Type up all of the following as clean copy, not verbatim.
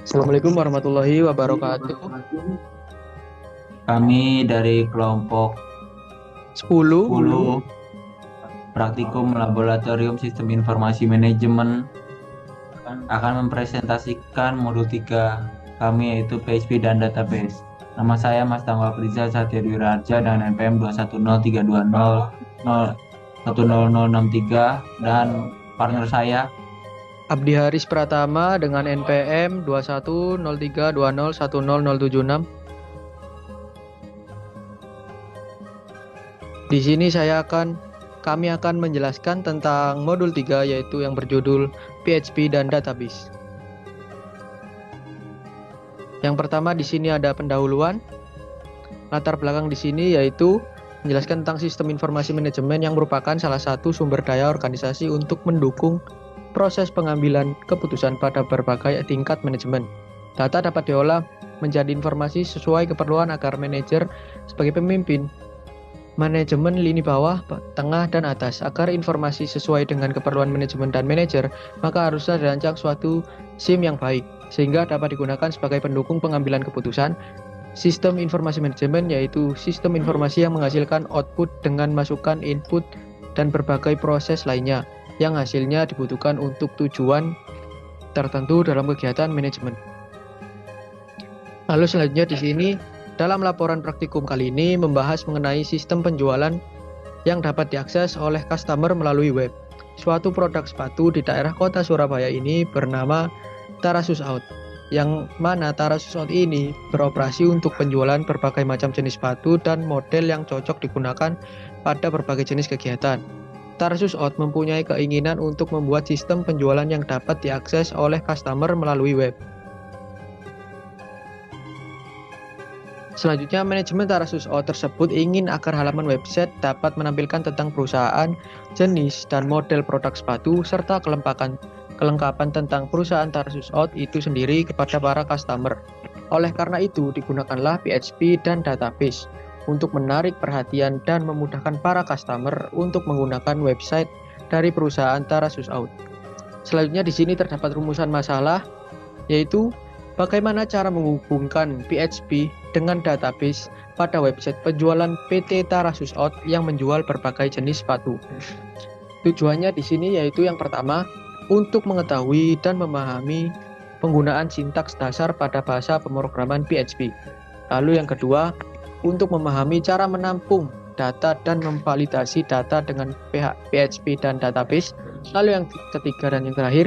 Assalamualaikum warahmatullahi wabarakatuh. Kami dari kelompok 10. 10 Praktikum Laboratorium Sistem Informasi Manajemen akan mempresentasikan modul 3 kami, yaitu PHP dan Database. Nama saya Mas Tangwa Priza Satya Wirarja dengan NPM 2103200100063 dan partner saya Abdi Haris Pratama dengan NPM 210320100076. Di sini kami akan menjelaskan tentang modul 3, yaitu yang berjudul PHP dan Database. Yang pertama di sini ada pendahuluan. Latar belakang di sini yaitu menjelaskan tentang sistem informasi manajemen yang merupakan salah satu sumber daya organisasi untuk mendukung proses pengambilan keputusan pada berbagai tingkat manajemen. Data dapat diolah menjadi informasi sesuai keperluan agar manajer sebagai pemimpin manajemen lini bawah, tengah, dan atas. Agar informasi sesuai dengan keperluan manajemen dan manajer, maka harusnya dirancang suatu SIM yang baik, sehingga dapat digunakan sebagai pendukung pengambilan keputusan. Sistem informasi manajemen yaitu sistem informasi yang menghasilkan output dengan masukan input dan berbagai proses lainnya yang hasilnya dibutuhkan untuk tujuan tertentu dalam kegiatan manajemen. Lalu selanjutnya di sini dalam laporan praktikum kali ini membahas mengenai sistem penjualan yang dapat diakses oleh customer melalui web. Suatu produk sepatu di daerah kota Surabaya ini bernama Tarasus Out, yang mana Tarasus Out ini beroperasi untuk penjualan berbagai macam jenis sepatu dan model yang cocok digunakan pada berbagai jenis kegiatan. Tarsus Out mempunyai keinginan untuk membuat sistem penjualan yang dapat diakses oleh customer melalui web. Selanjutnya, manajemen Tarsus Out tersebut ingin agar halaman website dapat menampilkan tentang perusahaan, jenis, dan model produk sepatu, serta kelengkapan tentang perusahaan Tarsus Out itu sendiri kepada para customer. Oleh karena itu, digunakanlah PHP dan database untuk menarik perhatian dan memudahkan para customer untuk menggunakan website dari perusahaan Tarsus Out. Selanjutnya di sini terdapat rumusan masalah, yaitu bagaimana cara menghubungkan PHP dengan database pada website penjualan PT Tarasus Out yang menjual berbagai jenis sepatu. Tujuannya di sini yaitu yang pertama, untuk mengetahui dan memahami penggunaan sintaks dasar pada bahasa pemrograman PHP. Lalu yang kedua, untuk memahami cara menampung data dan memvalidasi data dengan PHP dan database. Lalu yang ketiga dan yang terakhir,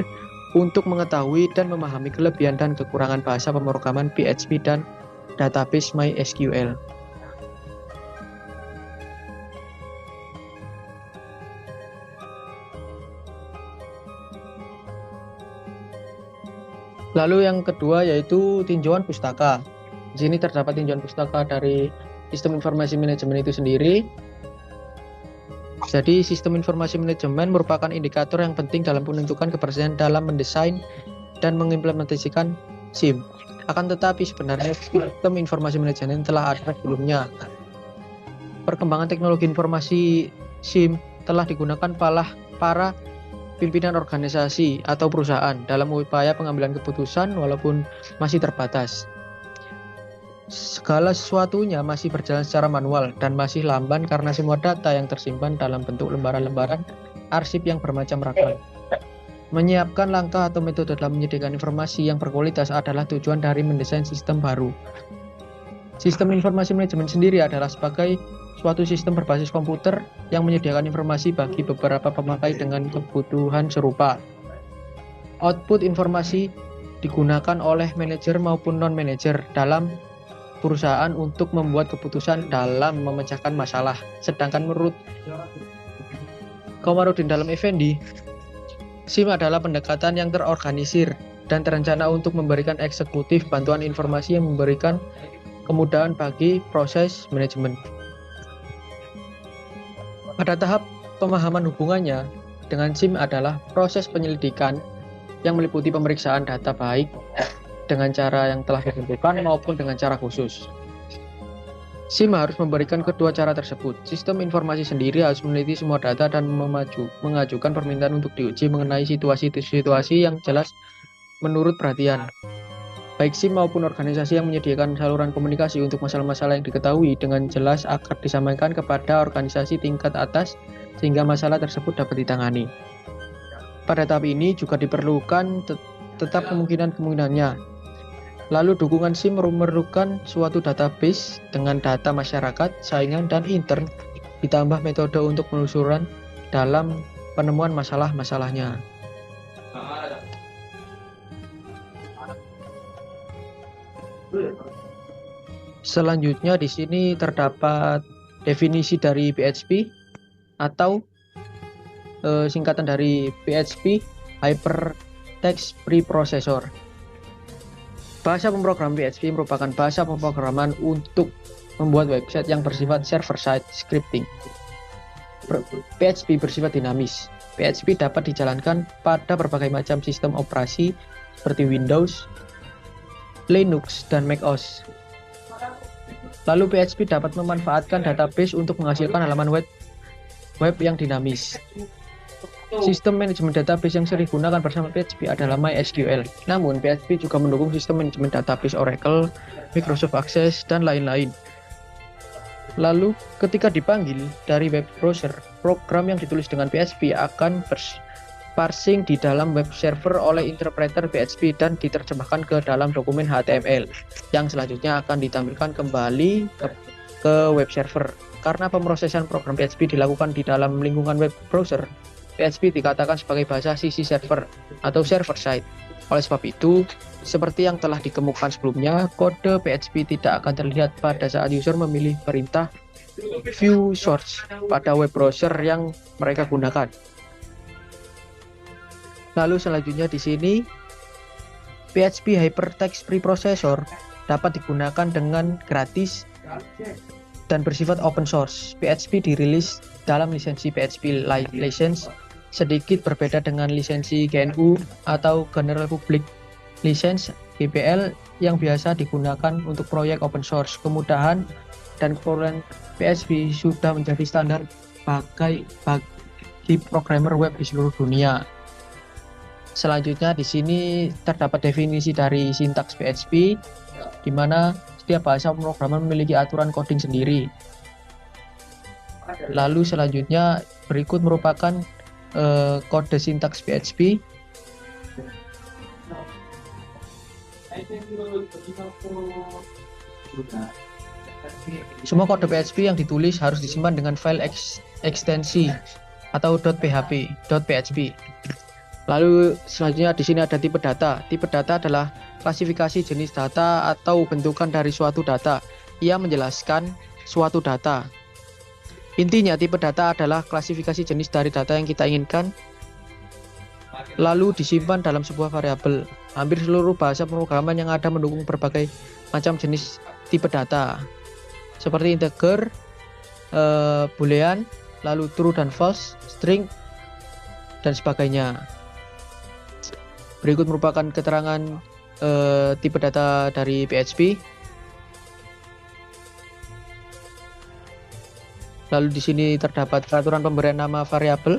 untuk mengetahui dan memahami kelebihan dan kekurangan bahasa pemrograman PHP dan database MySQL. Lalu yang kedua yaitu tinjauan pustaka. Di sini terdapat tinjauan pustaka dari sistem informasi manajemen itu sendiri. Jadi sistem informasi manajemen merupakan indikator yang penting dalam menentukan keberhasilan dalam mendesain dan mengimplementasikan SIM. Akan tetapi sebenarnya sistem informasi manajemen telah ada sebelumnya. Perkembangan teknologi informasi SIM telah digunakan para pimpinan organisasi atau perusahaan dalam upaya pengambilan keputusan walaupun masih terbatas. Segala sesuatunya masih berjalan secara manual dan masih lamban karena semua data yang tersimpan dalam bentuk lembaran-lembaran arsip yang bermacam ragam. Menyiapkan langkah atau metode dalam menyediakan informasi yang berkualitas adalah tujuan dari mendesain sistem baru. Sistem informasi manajemen sendiri adalah sebagai suatu sistem berbasis komputer yang menyediakan informasi bagi beberapa pemakai dengan kebutuhan serupa. Output informasi digunakan oleh manajer maupun non-manajer dalam perusahaan untuk membuat keputusan dalam memecahkan masalah. Sedangkan menurut Komarudin Dalam Effendi, SIM adalah pendekatan yang terorganisir dan terencana untuk memberikan eksekutif bantuan informasi yang memberikan kemudahan bagi proses manajemen. Pada tahap pemahaman hubungannya dengan SIM adalah proses penyelidikan yang meliputi pemeriksaan data baik dengan cara yang telah ditentukan maupun dengan cara khusus. SIM harus memberikan kedua cara tersebut. Sistem informasi sendiri harus meneliti semua data dan mengajukan permintaan untuk diuji mengenai situasi-situasi yang jelas menurut perhatian. baik SIM maupun organisasi yang menyediakan saluran komunikasi untuk masalah-masalah yang diketahui dengan jelas akan disampaikan kepada organisasi tingkat atas sehingga masalah tersebut dapat ditangani. Pada tahap ini juga diperlukan tetap kemungkinan-kemungkinannya. Lalu dukungan SIM memerlukan suatu database dengan data masyarakat, saingan, dan intern, ditambah metode untuk penelusuran dalam penemuan masalah-masalahnya. Selanjutnya di sini terdapat definisi dari PHP atau singkatan dari PHP Hypertext Preprocessor. Bahasa pemrograman PHP merupakan bahasa pemrograman untuk membuat website yang bersifat server-side scripting. PHP bersifat dinamis. PHP dapat dijalankan pada berbagai macam sistem operasi seperti Windows, Linux, dan macOS. Lalu PHP dapat memanfaatkan database untuk menghasilkan halaman web yang dinamis. Sistem manajemen database yang sering digunakan bersama PHP adalah MySQL. Namun, PHP juga mendukung sistem manajemen database Oracle, Microsoft Access, dan lain-lain. Lalu, ketika dipanggil dari web browser, program yang ditulis dengan PHP akan parsing di dalam web server oleh interpreter PHP dan diterjemahkan ke dalam dokumen HTML yang selanjutnya akan ditampilkan kembali ke web server. Karena pemrosesan program PHP dilakukan di dalam lingkungan web browser, PHP dikatakan sebagai bahasa sisi server atau server side. Oleh sebab itu, seperti yang telah dikemukakan sebelumnya, kode PHP tidak akan terlihat pada saat user memilih perintah view source pada web browser yang mereka gunakan. Lalu selanjutnya di sini, PHP Hypertext Preprocessor dapat digunakan dengan gratis dan bersifat open source. PHP dirilis dalam lisensi PHP License, sedikit berbeda dengan lisensi GNU atau General Public License GPL yang biasa digunakan untuk proyek open source. Kemudahan dan kekuatan PHP sudah menjadi standar bagi programmer web di seluruh dunia. Selanjutnya di sini terdapat definisi dari sintaks PHP, di mana setiap bahasa pemrograman memiliki aturan coding sendiri. Lalu selanjutnya berikut merupakan kode sintaks PHP. Semua kode PHP yang ditulis harus disimpan dengan file ekstensi atau .php. Lalu selanjutnya di sini ada tipe data. Tipe data adalah klasifikasi jenis data atau bentukan dari suatu data. Ia menjelaskan suatu data. Intinya, tipe data adalah klasifikasi jenis dari data yang kita inginkan, lalu disimpan dalam sebuah variabel. Hampir seluruh bahasa pemrograman yang ada mendukung berbagai macam jenis tipe data, seperti integer, boolean, lalu true dan false, string, dan sebagainya. Berikut merupakan keterangan tipe data dari PHP. Lalu di sini terdapat peraturan pemberian nama variabel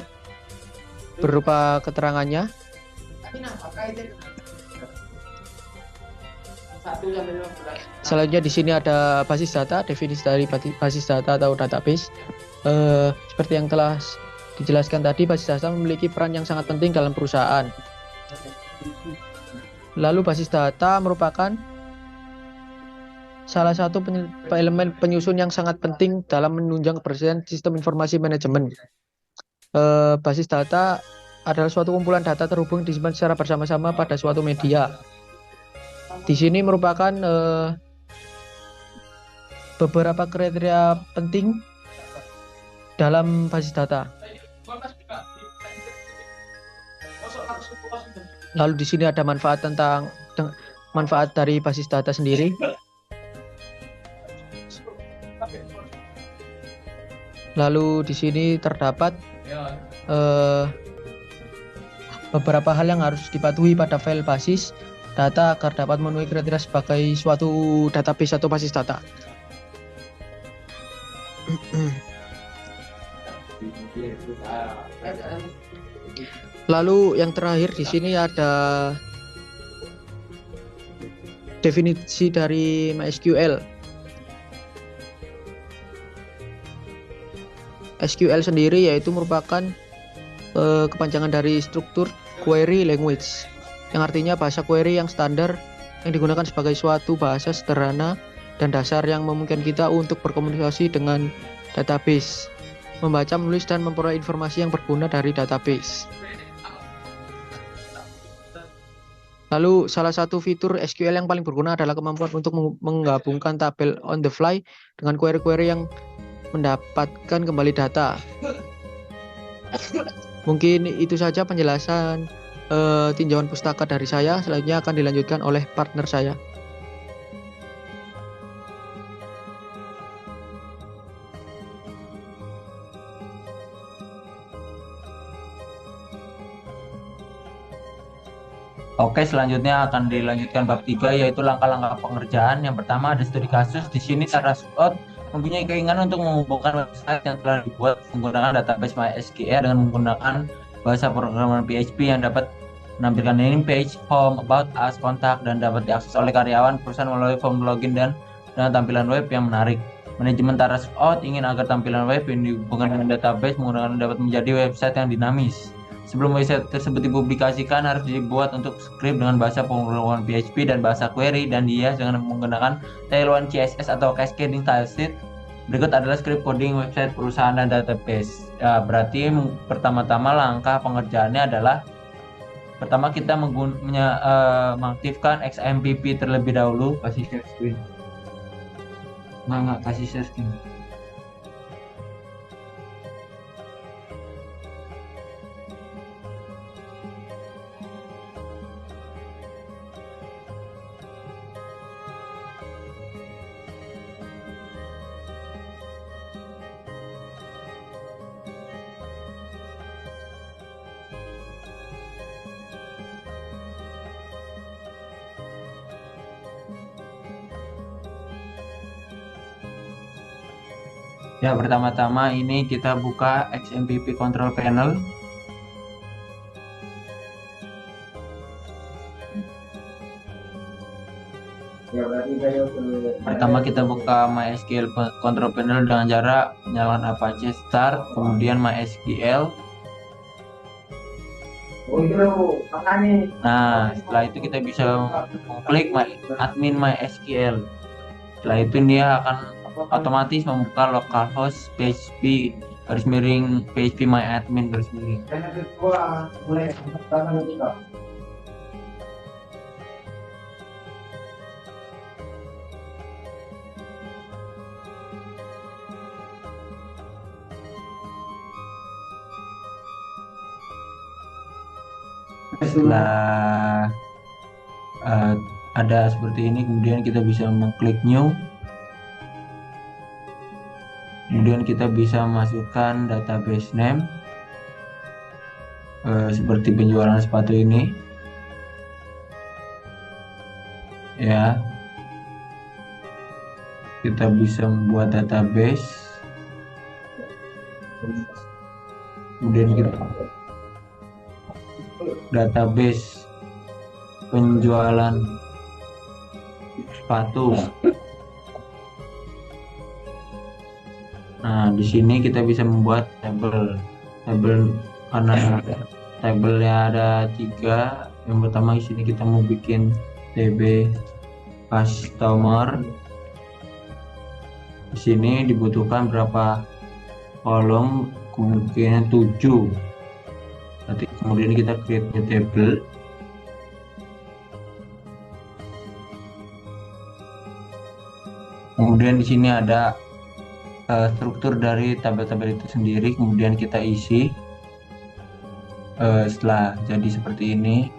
berupa keterangannya. Selanjutnya di sini ada basis data, definisi dari basis data atau database. Seperti yang telah dijelaskan tadi, basis data memiliki peran yang sangat penting dalam perusahaan. Lalu basis data merupakan salah satu elemen penyusun yang sangat penting dalam menunjang kebersihan sistem informasi manajemen. Basis data adalah suatu kumpulan data terhubung disimpan secara bersama-sama pada suatu media. Di sini merupakan beberapa kriteria penting dalam basis data. Lalu di sini ada manfaat dari basis data sendiri. Lalu di sini terdapat beberapa hal yang harus dipatuhi pada file basis data agar dapat memenuhi kriteria sebagai suatu database atau basis data. Lalu yang terakhir di sini ada Definisi dari MySQL. SQL sendiri yaitu merupakan kepanjangan dari struktur query language, yang artinya bahasa query yang standar yang digunakan sebagai suatu bahasa sederhana dan dasar yang memungkinkan kita untuk berkomunikasi dengan database, membaca, menulis, dan memperoleh informasi yang berguna dari database. Lalu salah satu fitur SQL yang paling berguna adalah kemampuan untuk menggabungkan tabel on the fly dengan query-query yang mendapatkan kembali data. Mungkin itu saja penjelasan tinjauan pustaka dari saya. Selanjutnya akan dilanjutkan oleh partner saya. Oke, selanjutnya akan dilanjutkan bab 3, yaitu langkah-langkah pengerjaan. Yang pertama ada studi kasus. Di sini Tarasut mempunyai keinginan untuk menghubungkan website yang telah dibuat menggunakan database MySQL dengan menggunakan bahasa pemrograman PHP yang dapat menampilkan landing page, home, about us, kontak, dan dapat diakses oleh karyawan perusahaan melalui form login dan dengan tampilan web yang menarik. Manajemen Tarasut ingin agar tampilan web yang dihubungkan dengan database menggunakan dapat menjadi website yang dinamis. Sebelum website tersebut dipublikasikan harus dibuat untuk script dengan bahasa pemrograman PHP dan bahasa query dan dihias dengan menggunakan Tailwind CSS atau Cascading Stylesheet. Berikut adalah script coding website perusahaan dan database. Ya, berarti pertama-tama langkah pengerjaannya adalah pertama kita mengaktifkan XMPP terlebih dahulu. Kasih share screen. Nggak kasih share screen. Ya, pertama-tama ini kita buka XMPP Control Panel. Pertama kita buka MySQL Control Panel dengan cara nyalakan Apache Start, kemudian MySQL. Nah, setelah itu kita bisa klik admin MySQL. Setelah itu dia akan otomatis membuka localhost PHP PHP myadmin . Setelah ada seperti ini, kemudian kita bisa mengklik new. Kemudian kita bisa masukkan database name seperti penjualan sepatu ini, ya. Kita bisa membuat database, kemudian kita database penjualan sepatu. Nah, di sini kita bisa membuat tabel karena tabelnya ada 3. Yang pertama di sini kita mau bikin TB customer. Di sini dibutuhkan berapa kolom? Kemungkinan 7. Nanti kemudian kita create the table. Kemudian di sini ada struktur dari tabel-tabel itu sendiri, kemudian kita isi. Setelah jadi seperti ini,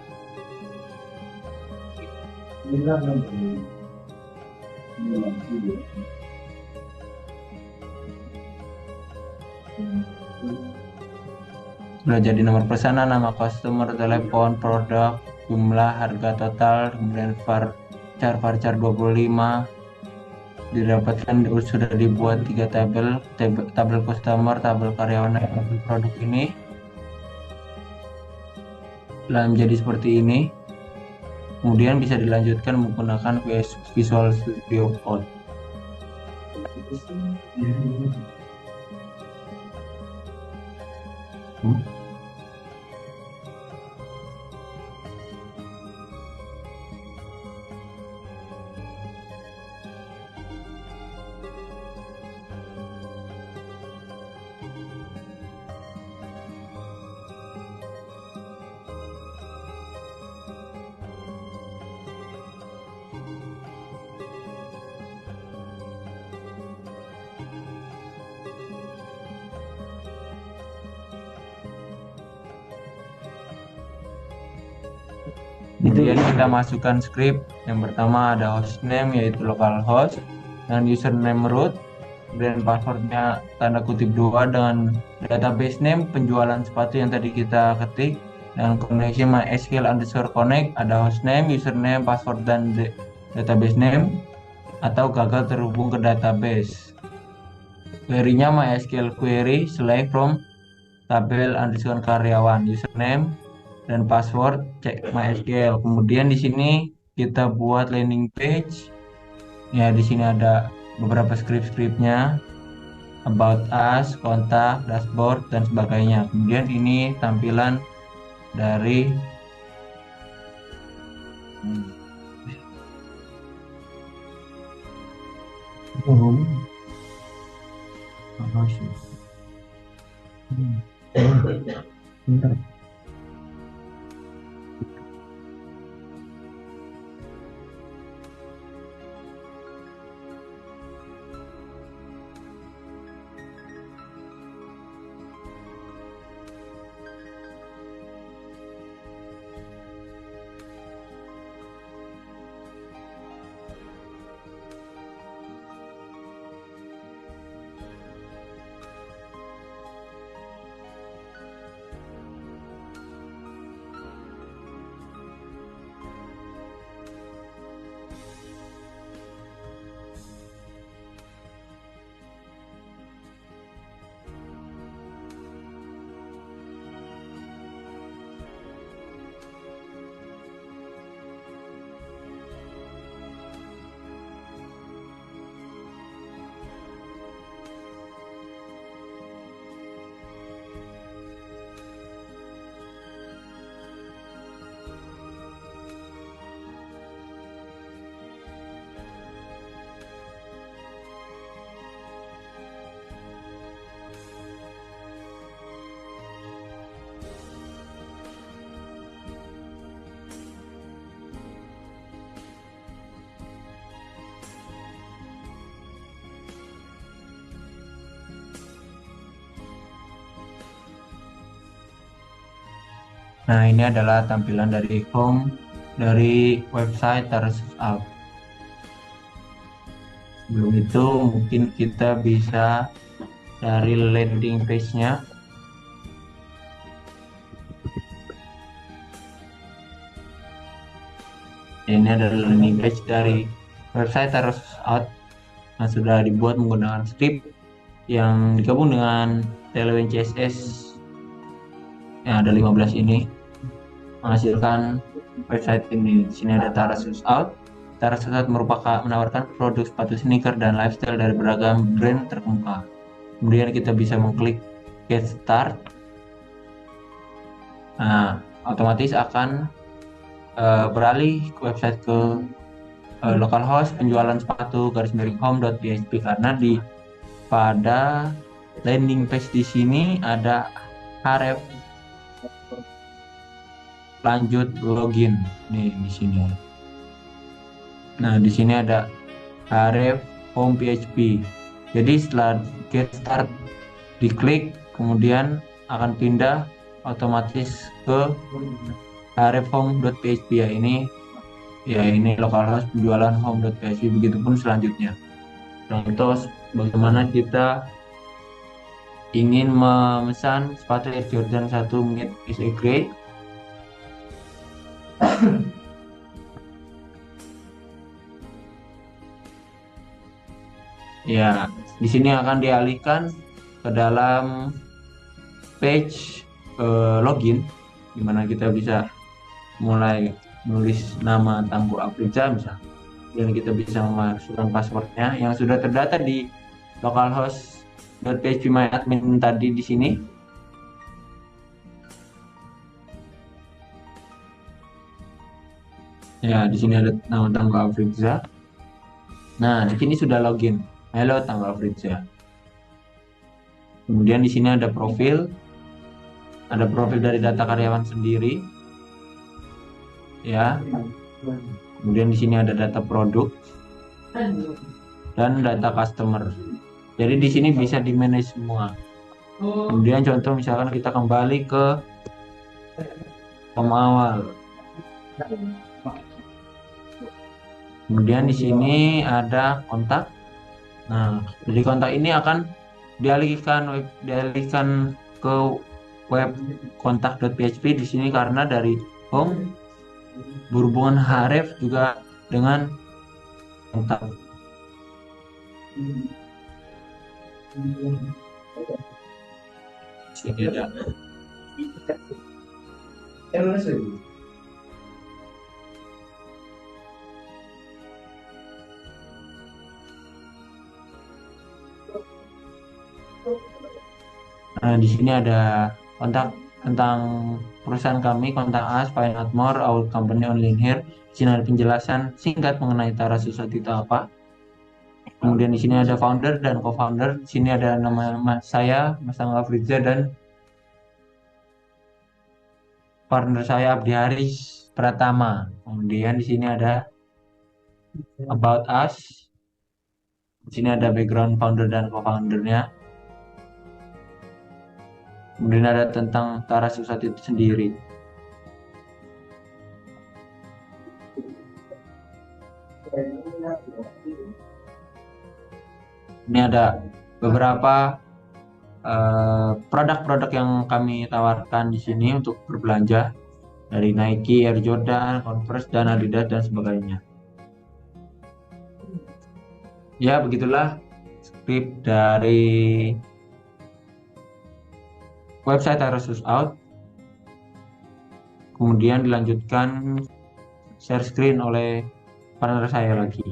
sudah jadi nomor pesanan, nama customer, telepon, produk, jumlah, harga total, kemudian varchar 25. Didapatkan sudah dibuat 3 tabel customer, tabel karyawan, dan tabel produk ini. Setelah menjadi seperti ini, Kemudian bisa dilanjutkan menggunakan Visual Studio Code. Kemudian kita masukkan script. Yang pertama ada hostname yaitu localhost dan username root, kemudian passwordnya tanda kutip 2 dengan database name penjualan sepatu yang tadi kita ketik, dan connection MySQL_connect ada hostname, username, password dan database name atau gagal terhubung ke database. Query-nya MySQL query select from tabel_karyawan, username dan password cek MySQL. Kemudian di sini kita buat landing page. Ya, di sini ada beberapa script-scriptnya, about us, kontak, dashboard dan sebagainya. Kemudian ini tampilan dari Nah, ini adalah tampilan dari home dari website Tarsus App. Sebelum itu mungkin kita bisa dari landing page-nya. Ini adalah landing page dari website Tarsus App yang sudah dibuat menggunakan script yang digabung dengan Tailwind CSS yang ada 15 ini menghasilkan website ini. Di sini ada Tarsus Out. Tarsus Out menawarkan produk sepatu sneaker dan lifestyle dari beragam brand terkemuka. Kemudian kita bisa mengklik Get Start. Nah, otomatis akan beralih ke website ke localhost penjualan sepatu _home.php, karena pada landing page di sini ada href lanjut login nih di sini. Nah, di sini ada href home PHP. Jadi setelah get start diklik, kemudian akan pindah otomatis ke href home.php ya. Ini localhost penjualan home.php. Begitupun selanjutnya. Contoh bagaimana kita ingin memesan sepatu Air Jordan 1 mid is a grey. Ya, di sini akan dialihkan ke dalam page login, di mana kita bisa mulai nulis nama Tangguh Afriza misalnya, dan kita bisa memasukkan passwordnya yang sudah terdata di localhost.phpMyAdmin tadi di sini. Ya, di sini ada nama Tangguh Afriza. Nah, di sini sudah login. Halo Tangguh Afriza. Kemudian di sini ada profil dari data karyawan sendiri. Ya. Kemudian di sini ada data produk dan data customer. Jadi di sini bisa di manage semua. Kemudian contoh misalkan kita kembali ke form awal. Kemudian di sini ada kontak. Nah, dari kontak ini akan dialihkan ke web kontak.php di sini karena dari home berhubungan href juga dengan kontak. Sini ada. Nah, di sini ada kontak tentang perusahaan kami, kontak us, find out more, our company only in here. Di sini ada penjelasan singkat mengenai Tara Society itu apa. Kemudian di sini ada founder dan co-founder. Di sini ada nama saya, Mas Tangguh Afriza, dan partner saya Abdi Haris Pratama. Kemudian di sini ada about us. Di sini ada background founder dan co-foundernya. Kemudian ada tentang Tara Society itu sendiri. Ini ada beberapa produk-produk yang kami tawarkan di sini untuk berbelanja, dari Nike, Air Jordan, Converse, dan Adidas dan sebagainya. Ya, begitulah skrip dari website Tara Out. Kemudian dilanjutkan share screen oleh partner saya lagi.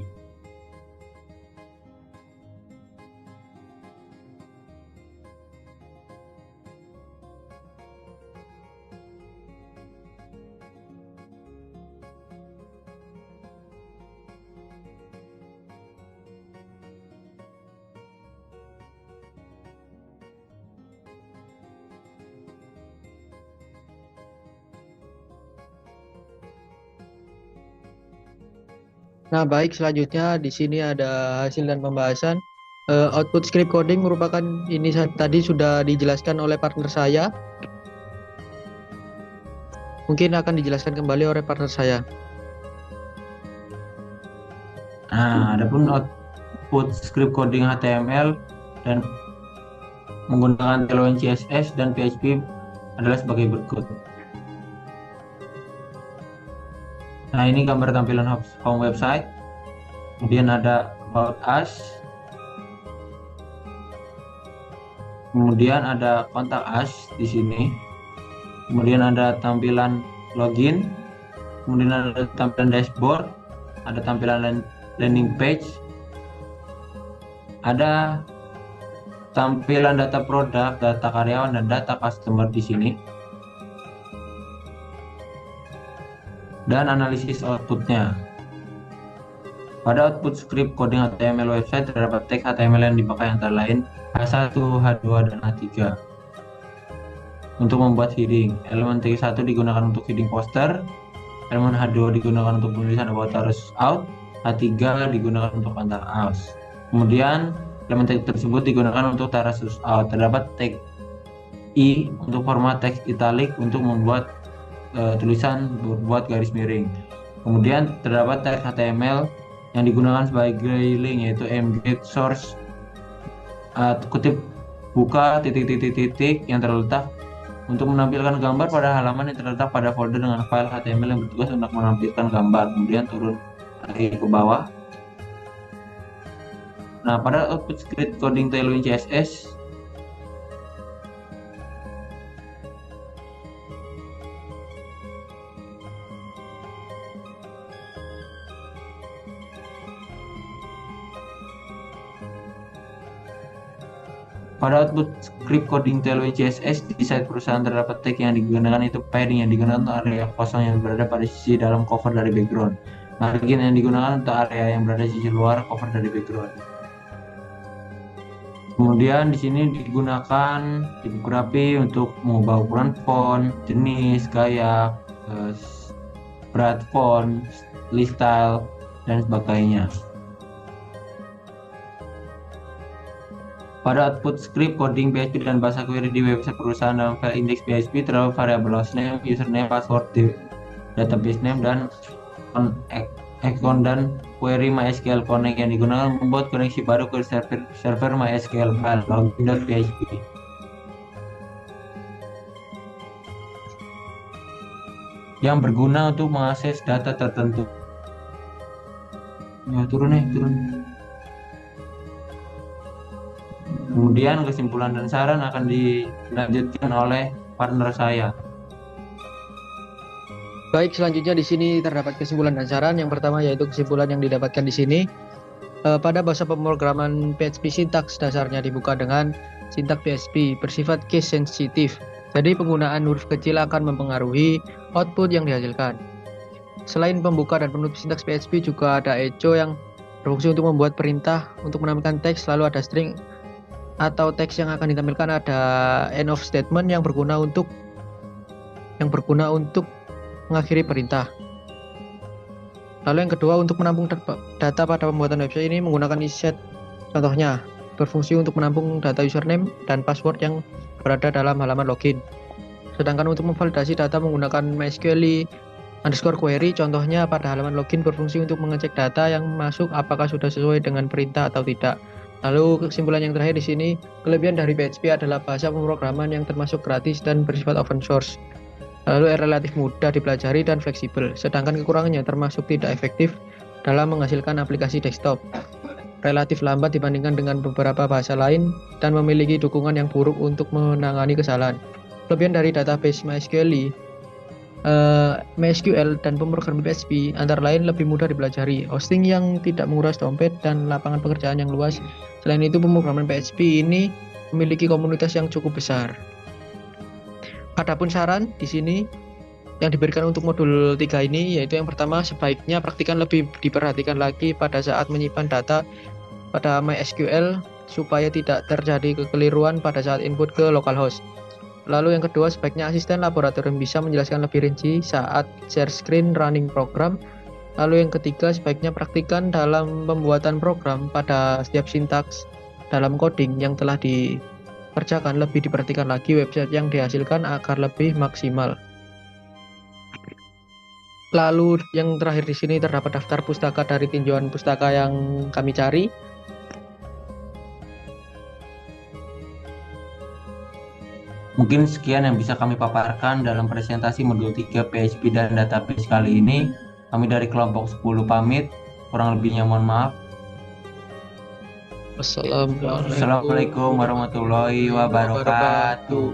Nah, baik, selanjutnya di sini ada hasil dan pembahasan. Output script coding merupakan ini tadi sudah dijelaskan oleh partner saya. Mungkin akan dijelaskan kembali oleh partner saya. Nah, adapun output script coding HTML dan menggunakan Tailwind CSS dan PHP adalah sebagai berikut. Nah, ini gambar tampilan home website. Kemudian ada about us. Kemudian ada kontak us di sini. Kemudian ada tampilan login. Kemudian ada tampilan dashboard. Ada tampilan landing page. Ada tampilan data produk, data karyawan, dan data customer di sini. Dan analisis outputnya. Pada output script coding HTML website terdapat teks HTML yang dipakai antara lain H1, H2, dan H3. Untuk membuat heading, elemen T1 digunakan untuk heading poster, elemen H2 digunakan untuk penulisan about Tara Out, H3 digunakan untuk kontak us. Kemudian elemen teks tersebut digunakan untuk Tara Out. Terdapat tag I untuk format teks italic untuk membuat tulisan berbuat garis miring. Kemudian terdapat tag HTML yang digunakan sebagai link, yaitu mget source kutip buka titik yang terletak untuk menampilkan gambar pada halaman yang terletak pada folder dengan file HTML yang bertugas untuk menampilkan gambar. Kemudian turun lagi ke bawah. Nah, pada output script coding Tailwind CSS Pada output script coding Tailwind CSS di site perusahaan terdapat tag yang digunakan itu padding yang digunakan untuk area kosong yang berada pada sisi dalam cover dari background. Margin yang digunakan untuk area yang berada di sisi luar cover dari background. Kemudian di sini digunakan tipografi untuk mengubah ukuran font, jenis, gaya, berat font, list style, dan sebagainya. Pada output script coding PHP dan bahasa query di website perusahaan dalam file index PHP terdapat variabel hostname, username, password, database name, dan account dan query MySQL Connect yang digunakan membuat koneksi baru ke server MySQL file login.php. Yang berguna untuk mengakses data tertentu. Ya, turun. Kemudian kesimpulan dan saran akan dilanjutkan oleh partner saya. Baik, selanjutnya di sini terdapat kesimpulan dan saran. Yang pertama yaitu kesimpulan yang didapatkan di sini. Pada bahasa pemrograman PHP sintaks dasarnya dibuka dengan sintaks PHP bersifat case sensitif. Jadi penggunaan huruf kecil akan mempengaruhi output yang dihasilkan. Selain pembuka dan penutup sintaks PHP juga ada echo yang berfungsi untuk membuat perintah untuk menampilkan teks, lalu ada string atau teks yang akan ditampilkan, ada end of statement yang berguna untuk mengakhiri perintah. Lalu yang kedua, untuk menampung data pada pembuatan website ini menggunakan isset. Contohnya berfungsi untuk menampung data username dan password yang berada dalam halaman login. Sedangkan untuk memvalidasi data menggunakan MySQL underscore query, contohnya pada halaman login berfungsi untuk mengecek data yang masuk apakah sudah sesuai dengan perintah atau tidak. Lalu kesimpulan yang terakhir di sini, kelebihan dari PHP adalah bahasa pemrograman yang termasuk gratis dan bersifat open source. Lalu relatif mudah dipelajari dan fleksibel. Sedangkan kekurangannya termasuk tidak efektif dalam menghasilkan aplikasi desktop, relatif lambat dibandingkan dengan beberapa bahasa lain, dan memiliki dukungan yang buruk untuk menangani kesalahan. Kelebihan dari database MySQL dan pemrograman PHP antara lain lebih mudah dipelajari, hosting yang tidak menguras dompet, dan lapangan pekerjaan yang luas. Selain itu, pemrograman PHP ini memiliki komunitas yang cukup besar. Adapun saran di sini yang diberikan untuk modul 3 ini yaitu yang pertama, sebaiknya praktikan lebih diperhatikan lagi pada saat menyimpan data pada MySQL supaya tidak terjadi kekeliruan pada saat input ke localhost. Lalu yang kedua, sebaiknya asisten laboratorium bisa menjelaskan lebih rinci saat share screen running program. Lalu yang ketiga, sebaiknya praktikan dalam pembuatan program pada setiap sintaks dalam coding yang telah dikerjakan, lebih diperhatikan lagi website yang dihasilkan agar lebih maksimal. Lalu yang terakhir di sini terdapat daftar pustaka dari tinjauan pustaka yang kami cari. Mungkin sekian yang bisa kami paparkan dalam presentasi modul 3 PHP dan database kali ini. Kami dari kelompok 10 pamit, kurang lebihnya mohon maaf. Wassalamualaikum Assalamualaikum warahmatullahi wabarakatuh.